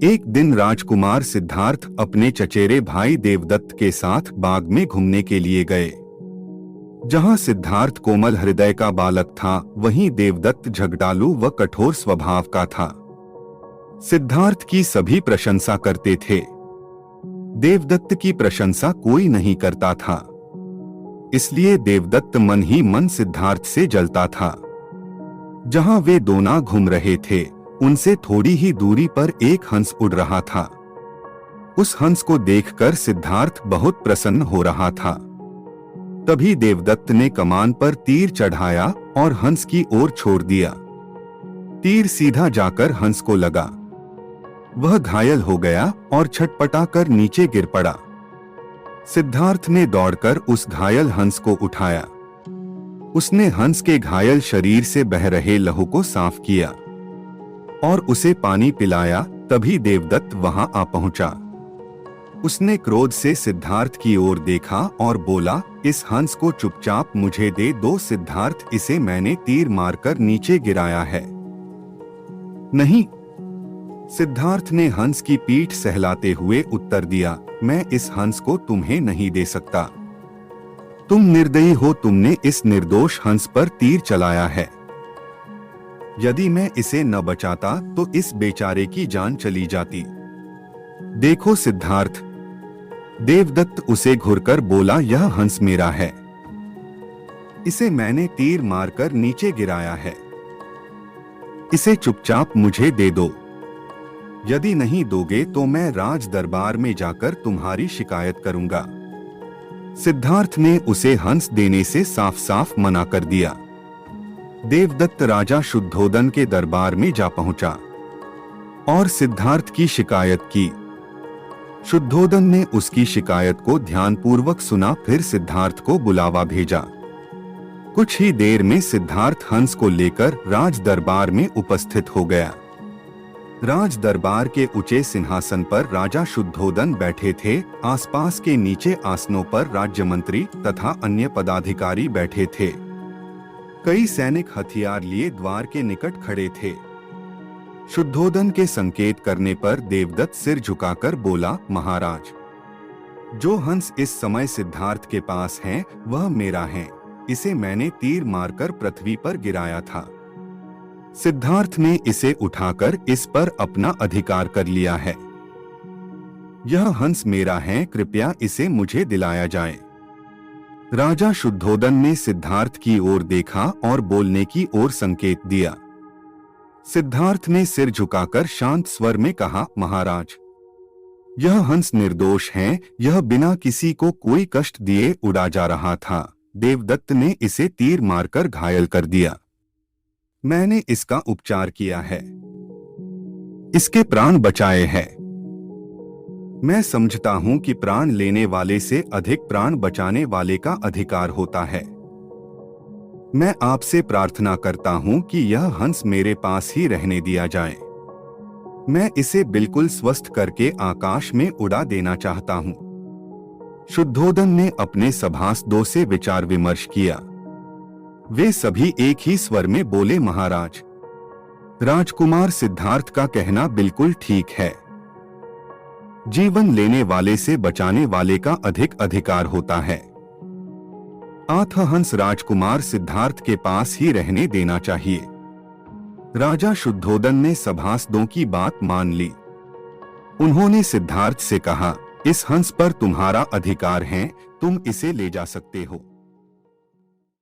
एक दिन राजकुमार सिद्धार्थ अपने चचेरे भाई देवदत्त के साथ बाग में घूमने के लिए गए। जहां सिद्धार्थ कोमल हृदय का बालक था, वहीं देवदत्त झगड़ालू व कठोर स्वभाव का था। सिद्धार्थ की सभी प्रशंसा करते थे, देवदत्त की प्रशंसा कोई नहीं करता था। इसलिए देवदत्त मन ही मन सिद्धार्थ से जलता था। जहां वे दोनों घूम रहे थे, उनसे थोड़ी ही दूरी पर एक हंस उड़ रहा था। उस हंस को देखकर सिद्धार्थ बहुत प्रसन्न हो रहा था। तभी देवदत्त ने कमान पर तीर चढ़ाया और हंस की ओर छोड़ दिया। तीर सीधा जाकर हंस को लगा। वह घायल हो गया और छटपटाकर नीचे गिर पड़ा। सिद्धार्थ ने दौड़कर उस घायल हंस को उठाया। उसने हंस के घायल शरीर से बह रहे लहू को साफ किया और उसे पानी पिलाया। तभी देवदत्त वहां आ पहुंचा। उसने क्रोध से सिद्धार्थ की ओर देखा और बोला, इस हंस को चुपचाप मुझे दे दो सिद्धार्थ, इसे मैंने तीर मारकर नीचे गिराया है। नहीं, सिद्धार्थ ने हंस की पीठ सहलाते हुए उत्तर दिया, मैं इस हंस को तुम्हें नहीं दे सकता। तुम निर्दयी हो, तुमने इस निर्दोष हंस पर तीर चलाया है। यदि मैं इसे न बचाता तो इस बेचारे की जान चली जाती। देखो सिद्धार्थ, देवदत्त उसे घूरकर बोला, यह हंस मेरा है। इसे मैंने तीर मारकर नीचे गिराया है। इसे चुपचाप मुझे दे दो। यदि नहीं दोगे तो मैं राज दरबार में जाकर तुम्हारी शिकायत करूंगा। सिद्धार्थ ने उसे हंस देने से साफ साफ मना कर दिया। देवदत्त राजा शुद्धोदन के दरबार में जा पहुंचा और सिद्धार्थ की शिकायत की। शुद्धोदन ने उसकी शिकायत को ध्यानपूर्वक सुना, फिर सिद्धार्थ को बुलावा भेजा। कुछ ही देर में सिद्धार्थ हंस को लेकर राज दरबार में उपस्थित हो गया। राज दरबार के ऊंचे सिंहासन पर राजा शुद्धोदन बैठे थे। आसपास के नीचे आसनों पर राज्य मंत्री तथा अन्य पदाधिकारी बैठे थे। कई सैनिक हथियार लिए द्वार के निकट खड़े थे। शुद्धोदन के संकेत करने पर देवदत्त सिर झुकाकर बोला, महाराज, जो हंस इस समय सिद्धार्थ के पास है वह मेरा है। इसे मैंने तीर मारकर पृथ्वी पर गिराया था। सिद्धार्थ ने इसे उठाकर इस पर अपना अधिकार कर लिया है। यह हंस मेरा है, कृपया इसे मुझे दिलाया जाए। राजा शुद्धोदन ने सिद्धार्थ की ओर देखा और बोलने की ओर संकेत दिया। सिद्धार्थ ने सिर झुकाकर शांत स्वर में कहा, महाराज, यह हंस निर्दोष है। यह बिना किसी को कोई कष्ट दिए उड़ा जा रहा था। देवदत्त ने इसे तीर मारकर घायल कर दिया। मैंने इसका उपचार किया है, इसके प्राण बचाए हैं। मैं समझता हूं कि प्राण लेने वाले से अधिक प्राण बचाने वाले का अधिकार होता है। मैं आपसे प्रार्थना करता हूं कि यह हंस मेरे पास ही रहने दिया जाए। मैं इसे बिल्कुल स्वस्थ करके आकाश में उड़ा देना चाहता हूं। शुद्धोदन ने अपने सभासदों से विचार विमर्श किया। वे सभी एक ही स्वर में बोले, महाराज, राजकुमार सिद्धार्थ का कहना बिल्कुल ठीक है। जीवन लेने वाले से बचाने वाले का अधिक अधिकार होता है। अतः हंस राजकुमार सिद्धार्थ के पास ही रहने देना चाहिए। राजा शुद्धोदन ने सभासदों की बात मान ली। उन्होंने सिद्धार्थ से कहा, इस हंस पर तुम्हारा अधिकार है, तुम इसे ले जा सकते हो।